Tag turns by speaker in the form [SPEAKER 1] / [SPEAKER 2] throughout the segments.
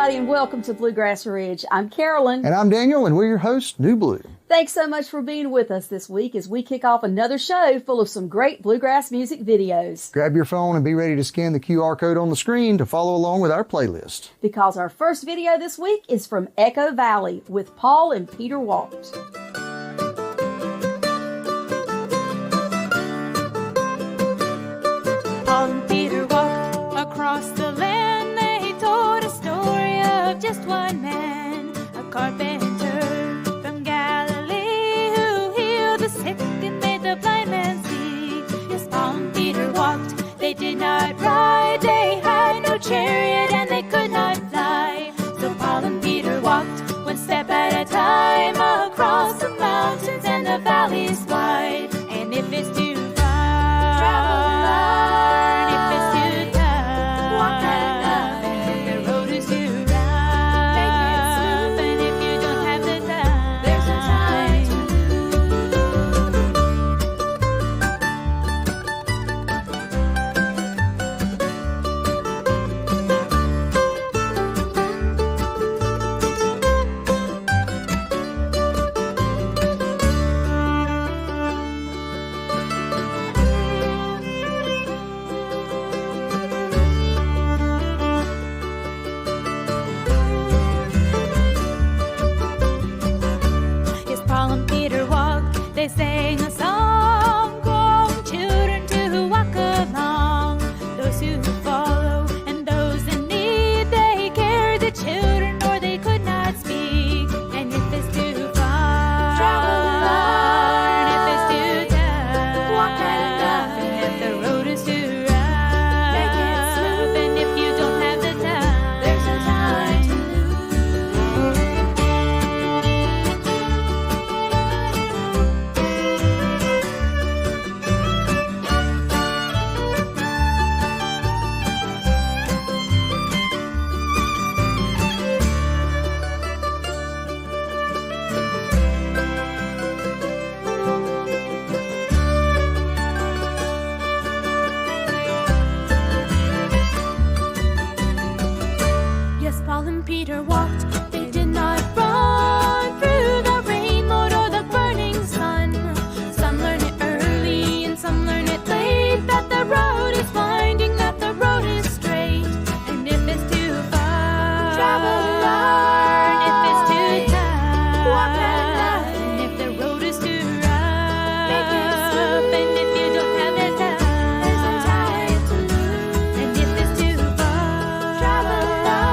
[SPEAKER 1] everybody, and welcome to Bluegrass Ridge. I'm Carolyn.
[SPEAKER 2] And I'm Daniel, and we're your hosts, New Blue.
[SPEAKER 1] Thanks so much for being with us this week as we kick off another show full of some great bluegrass music videos.
[SPEAKER 2] Grab your phone and be ready to scan the QR code on the screen to follow along with our playlist.
[SPEAKER 1] Because our first video this week is from Echo Valley with Paul and Peter Walked.
[SPEAKER 3] Paul and Peter walked across the land. They told a story of just one man, a carpenter from Galilee who healed the sick and made the blind man see. Yes, Paul and Peter walked. They did not ride. They had no chariot and they could not fly. So Paul and Peter walked one step at a time across the mountains and the valleys wide. And if it's too far, travel light. If it's too tough, walk at enough. And if the road is too rough, make it smooth. And if you don't have the time, there's no time to They sang a song, calling children to walk along. Those who follow and those in need, they carried the children or they could not speak. And if it's too far, travel light. If it's too tough, walk at enough. And if the road is too rough, make it smooth. And if you don't have the time, there's no time to Peter walked, they did not run through the rain, Lord, or the burning sun. Some learn it early and some learn it late, that the road is winding, that the road is straight. And if it's too far, travel light. If it's too tough, walk at night. And if the road is too rough, make it smooth. And if you don't have the time, there's no time to lose. And if it's too far, travel light.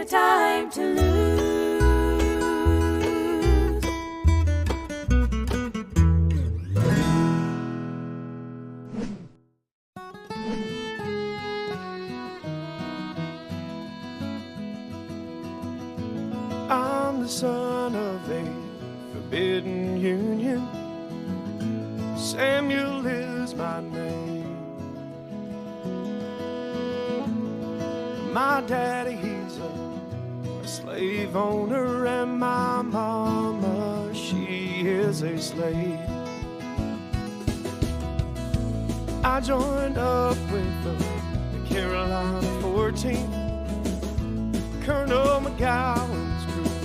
[SPEAKER 3] Time to lose.
[SPEAKER 4] I'm the son of a forbidden union. Samuel is my name. My daddy, he's a slave owner, and my mama, she is a slave. I joined up with the Carolina 14th, Colonel McGowan's group,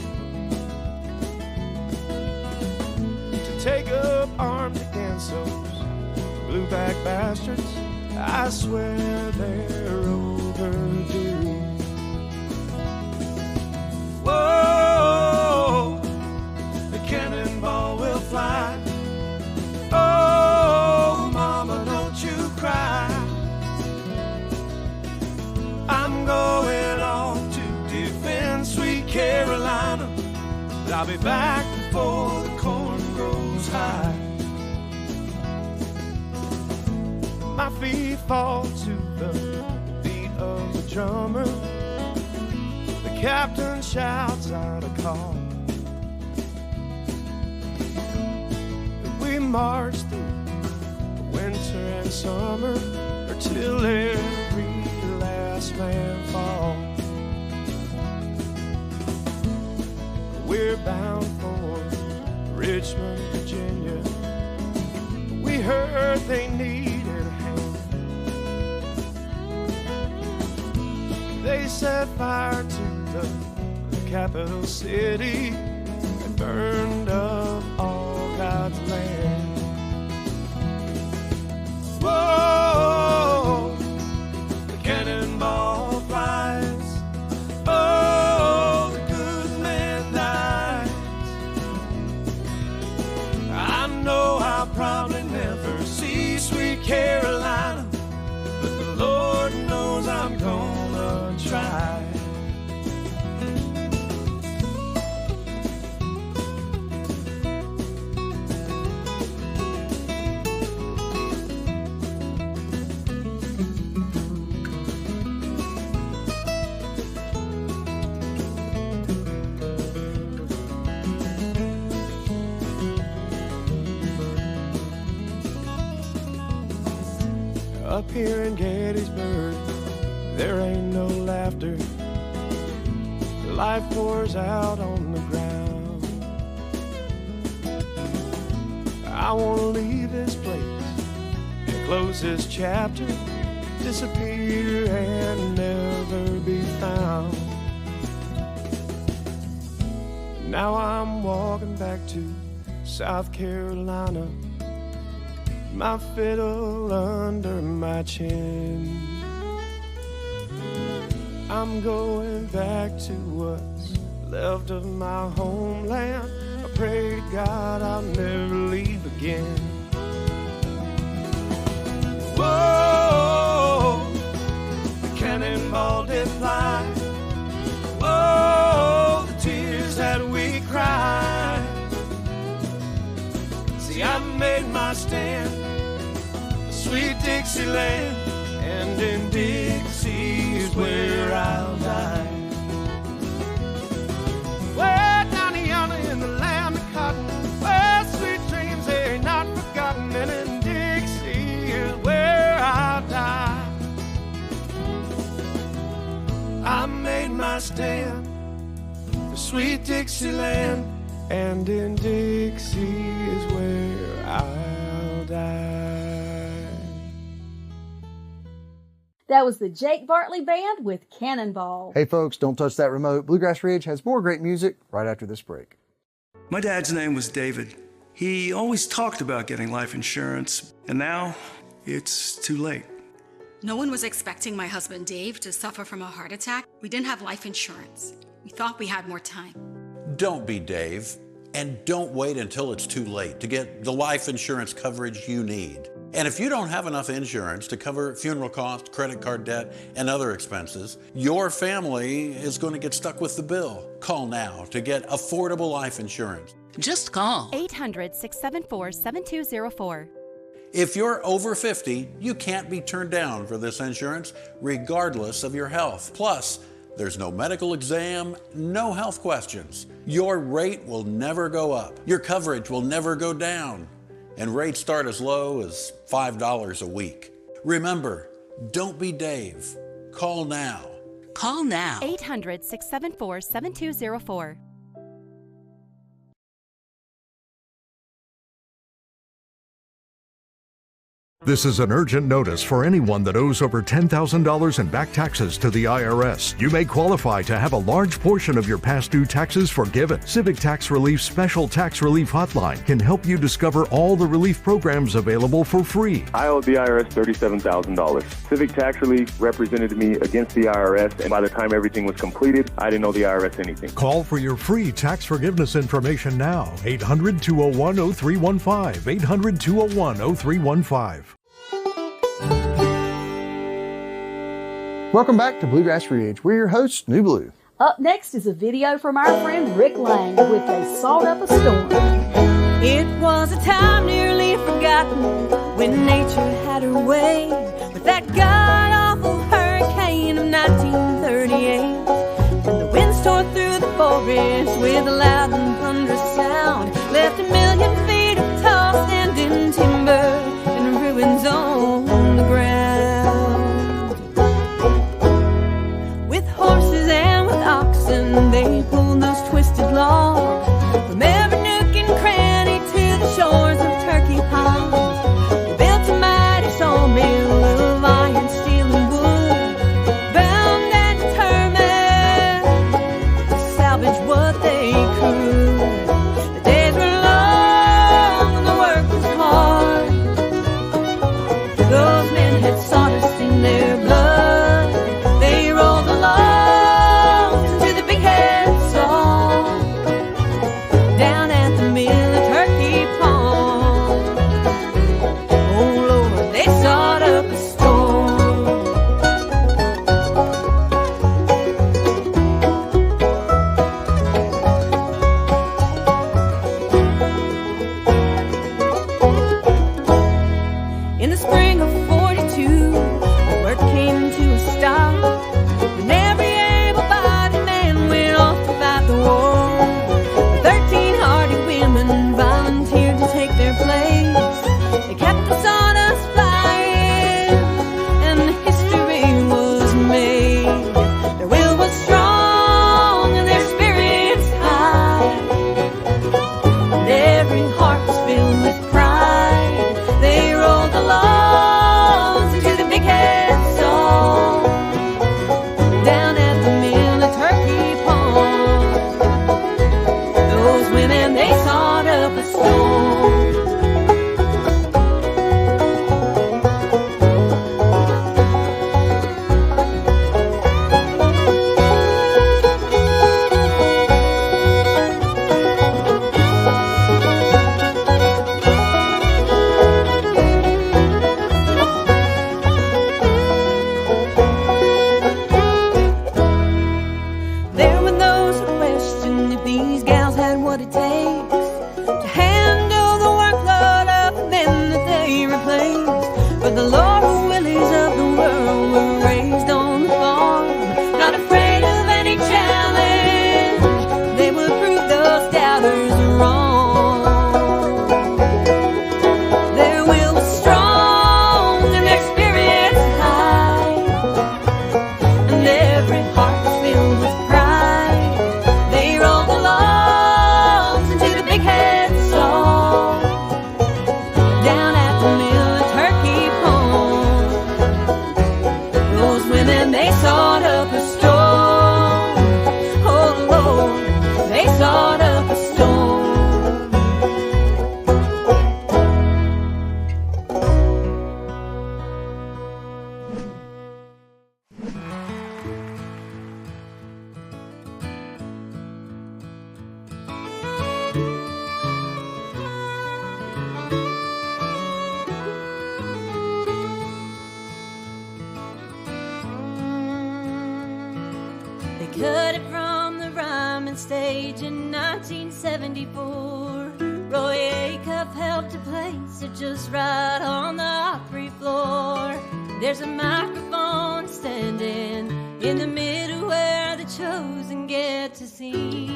[SPEAKER 4] to take up arms against those blueback bastards. I swear they're overdue. Whoa, the cannonball will fly. Oh, mama, don't you cry. I'm going off to defend sweet Carolina, but I'll be back before the corn grows high. My feet fall to the beat of the drummer. The captain shouts out a call. We march through winter and summer, or till every last man falls. We're bound for Richmond, Virginia. We heard they needed a hand. They set fire to the capital city and burned up all God's land. Whoa, the cannonball flies. Oh, the good man dies. I know I'll probably never see sweet Carolina, but the Lord knows I'm gonna try. Up here in Gettysburg, there ain't no laughter. Life pours out on the ground. I want to leave this place and close this chapter, disappear and never be found. Now I'm walking back to South Carolina, my fiddle under my chin. I'm going back to what's left of my homeland. I pray to God I'll never leave again. Whoa, the cannonball did fly. Whoa, the tears that we cried. See, I made my stand, sweet Dixieland, and in Dixie is where I'll die. Way down yonder in the land of cotton, where sweet dreams they ain't not forgotten, and in Dixie is where I'll die. I made my stand for sweet Dixieland, and in Dixie is where I'll die.
[SPEAKER 1] That was the Jake Bartley Band with Cannonball.
[SPEAKER 2] Hey folks, don't touch that remote. Bluegrass Ridge has more great music right after this break.
[SPEAKER 5] My dad's name was David. He always talked about getting life insurance, and now it's too late.
[SPEAKER 6] No one was expecting my husband Dave to suffer from a heart attack. We didn't have life insurance. We thought we had more time.
[SPEAKER 7] Don't be Dave, and don't wait until it's too late to get the life insurance coverage you need. And if you don't have enough insurance to cover funeral costs, credit card debt, and other expenses, your family is going to get stuck with the bill. Call now to get affordable life insurance.
[SPEAKER 6] Just call
[SPEAKER 8] 800-674-7204.
[SPEAKER 7] If you're over 50, you can't be turned down for this insurance, regardless of your health. Plus, there's no medical exam, no health questions. Your rate will never go up. Your coverage will never go down. And rates start as low as $5 a week. Remember, don't be Dave. Call now.
[SPEAKER 6] Call now.
[SPEAKER 8] 800-674-7204.
[SPEAKER 9] This is an urgent notice for anyone that owes over $10,000 in back taxes to the IRS. You may qualify to have a large portion of your past due taxes forgiven. Civic Tax Relief's Special Tax Relief Hotline can help you discover all the relief programs available for free.
[SPEAKER 10] I owed the IRS $37,000. Civic Tax Relief represented me against the IRS, and by the time everything was completed, I didn't owe the IRS anything.
[SPEAKER 9] Call for your free tax forgiveness information now. 800-201-0315. 800-201-0315.
[SPEAKER 2] Welcome back to Bluegrass Ridge. We're your hosts, New Blue.
[SPEAKER 1] Up next is a video from our friend Rick Lang with They Sawed Up a Storm.
[SPEAKER 3] It was a time nearly forgotten when nature had her way with that god-awful hurricane of 1938. And the winds tore through the forest with a loud and thunderous sound, left 1,000,000 feet of tall standing timber and ruins on the ground. With horses and with oxen, they pulled those twisted logs from every nook and cranny Cut it from the rhyming stage in 1974. Roy Acuff helped to place it just right on the Opry floor. There's a microphone standing in the middle where the chosen get to sing.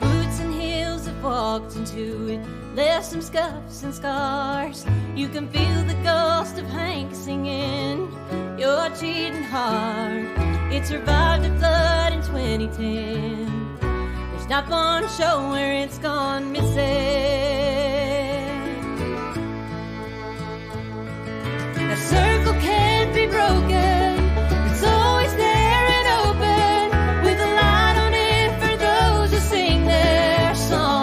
[SPEAKER 3] Boots and heels have walked into it, left some scuffs and scars. You can feel the ghost of Hank singing your cheating heart. It survived a flood in 2010. There's not one show where it's gone missing. The circle can't be broken. It's always there and open, with a light on it for those who sing their songs.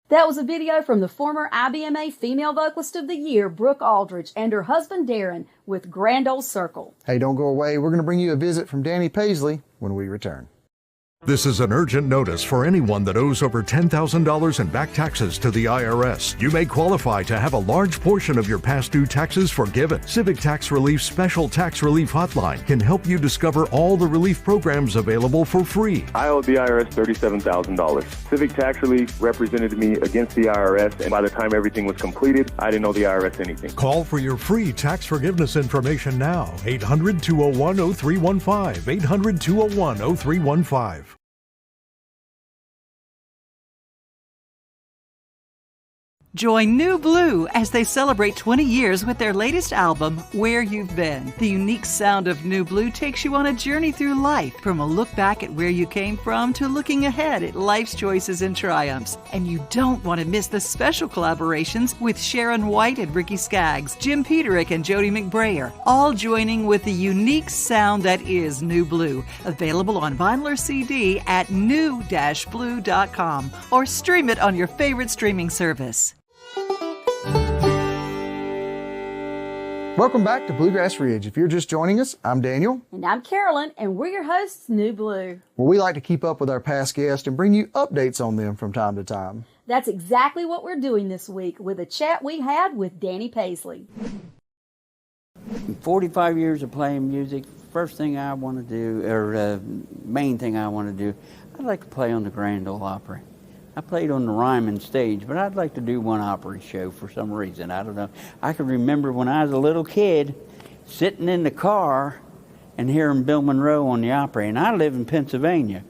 [SPEAKER 1] That was a video from the former IBMA Female Vocalist of the Year, Brooke Aldridge, and her husband Darren with Grand Ole Circle.
[SPEAKER 2] Hey, don't go away. We're going to bring you a visit from Danny Paisley when we return.
[SPEAKER 9] This is an urgent notice for anyone that owes over $10,000 in back taxes to the IRS. You may qualify to have a large portion of your past due taxes forgiven. Civic Tax Relief's Special Tax Relief Hotline can help you discover all the relief programs available for free.
[SPEAKER 10] I owed the IRS $37,000. Civic Tax Relief represented me against the IRS, and by the time everything was completed, I didn't owe the IRS anything.
[SPEAKER 9] Call for your free tax forgiveness information now. 800-201-0315. 800-201-0315.
[SPEAKER 8] Join New Blue as they celebrate 20 years with their latest album, Where You've Been. The unique sound of New Blue takes you on a journey through life, from a look back at where you came from to looking ahead at life's choices and triumphs. And you don't want to miss the special collaborations with Sharon White and Ricky Skaggs, Jim Peterick and Jody McBrayer, all joining with the unique sound that is New Blue. Available on vinyl or CD at new-blue.com or stream it on your favorite streaming service.
[SPEAKER 2] Welcome back to Bluegrass Ridge. If you're just joining us, I'm Daniel.
[SPEAKER 1] And I'm Carolyn, and we're your hosts, New Blue.
[SPEAKER 2] Where we like to keep up with our past guests and bring you updates on them from time to time.
[SPEAKER 1] That's exactly what we're doing this week with a chat we had with Danny Paisley.
[SPEAKER 11] 45 years of playing music, first thing I want to do, or main thing I want to do, I'd like to play on the Grand Ole Opry. I played on the Ryman stage, but I'd like to do one Opry show for some reason. I don't know. I can remember when I was a little kid sitting in the car and hearing Bill Monroe on the Opry, and I live in Pennsylvania.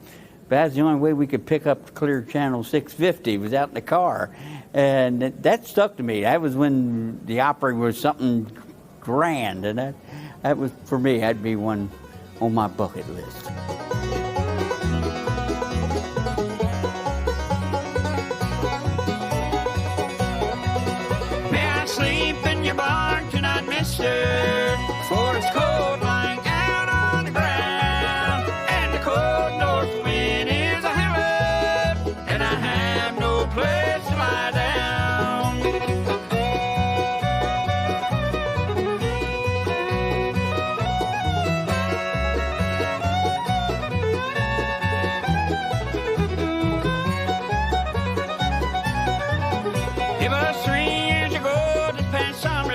[SPEAKER 11] But that's the only way we could pick up clear channel 650 was out in the car. And that stuck to me. That was when the Opry was something grand, and that was, for me, that'd be one on my bucket list.
[SPEAKER 12] May I sleep in your barn tonight, mister? For it's cold lying out on the ground, and the cold north wind is a howling, and I have no place to lie down. It was 3 years ago this past summer.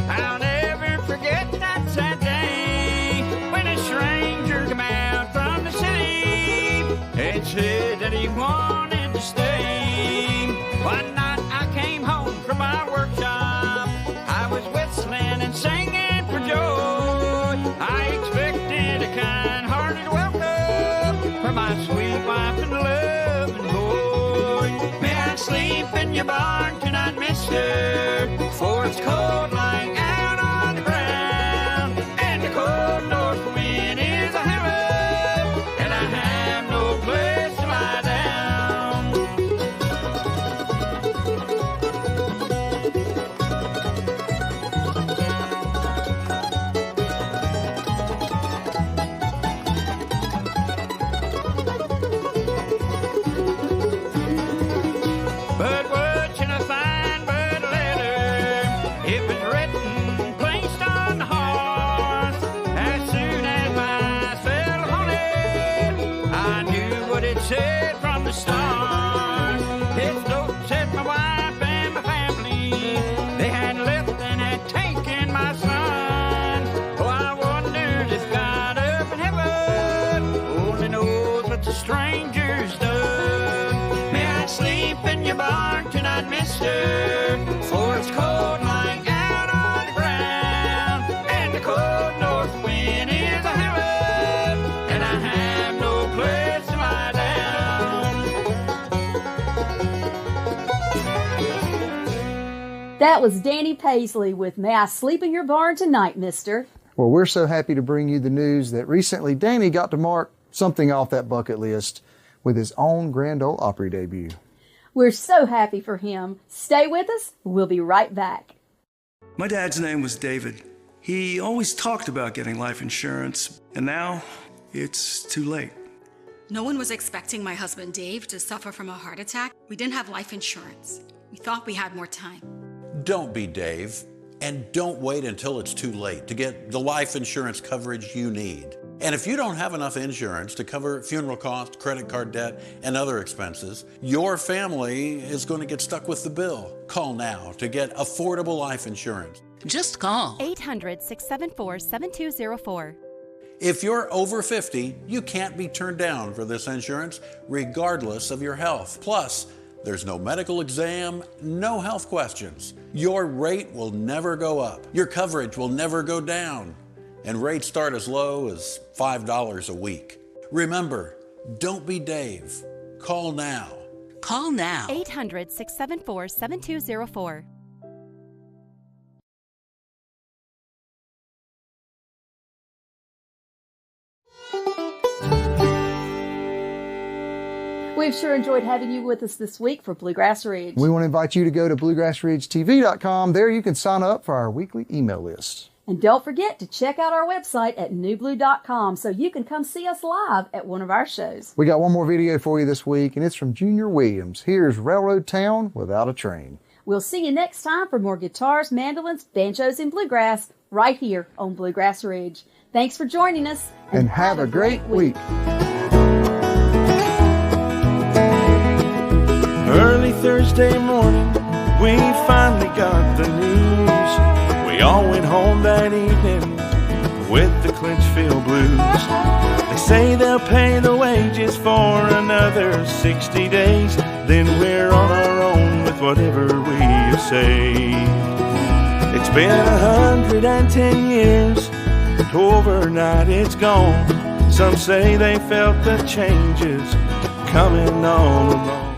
[SPEAKER 12] I'll never forget that sad day when a stranger came out from the city and said that he wanted to stay. One night I came home from my workshop. I was whistling and singing for joy. I expected a kind-hearted welcome from my sweet wife and loving boy. May I sleep in your barn tonight, mister? For it's cold lying out on the ground, and the cold north wind is a howling, and I have no place to lie down. But what should I find but a letter? It was written, placed on the hearth. As soon as my eyes fell on it, I knew what it said from the start. Its note said my wife and my family, they had left and had taken my son. Oh, I wondered if God up in heaven only knows what the stranger's done. May I sleep in your barn tonight, mister? For it's cold lying out on the ground, and the cold north wind is a howling, and I have no place to lie down.
[SPEAKER 1] That was Danny Paisley with May I Sleep in Your Barn Tonight, mister?
[SPEAKER 2] Well, we're so happy to bring you the news that recently Danny got to mark something off that bucket list with his own Grand Ole Opry debut.
[SPEAKER 1] We're so happy for him. Stay with us. We'll be right back.
[SPEAKER 5] My dad's name was David. He always talked about getting life insurance, and now it's too late.
[SPEAKER 6] No one was expecting my husband Dave to suffer from a heart attack. We didn't have life insurance. We thought we had more time.
[SPEAKER 7] Don't be Dave, and don't wait until it's too late to get the life insurance coverage you need. And if you don't have enough insurance to cover funeral costs, credit card debt, and other expenses, your family is going to get stuck with the bill. Call now to get affordable life insurance.
[SPEAKER 13] Just call
[SPEAKER 14] 800-674-7204.
[SPEAKER 7] If you're over 50, you can't be turned down for this insurance, regardless of your health. Plus, there's no medical exam, no health questions. Your rate will never go up. Your coverage will never go down. And rates start as low as $5 a week. Remember, don't be Dave. Call now.
[SPEAKER 13] Call now.
[SPEAKER 14] 800-674-7204.
[SPEAKER 1] We've sure enjoyed having you with us this week for Bluegrass Ridge.
[SPEAKER 2] We want to invite you to go to bluegrassridgetv.com. There you can sign up for our weekly email list.
[SPEAKER 1] And don't forget to check out our website at newblue.com so you can come see us live at one of our shows.
[SPEAKER 2] We got one more video for you this week, and it's from Junior Williams. Here's Railroad Town Without a Train.
[SPEAKER 1] We'll see you next time for more guitars, mandolins, banjos, and bluegrass right here on Bluegrass Ridge. Thanks for joining us.
[SPEAKER 2] And have a great week.
[SPEAKER 4] Early Thursday morning, we finally got the news. We all went home that evening with the Clinchfield blues. They say they'll pay the wages for another 60 days. Then we're on our own with whatever we have saved. It's been 110 years, and overnight it's gone. Some say they felt the changes coming all along.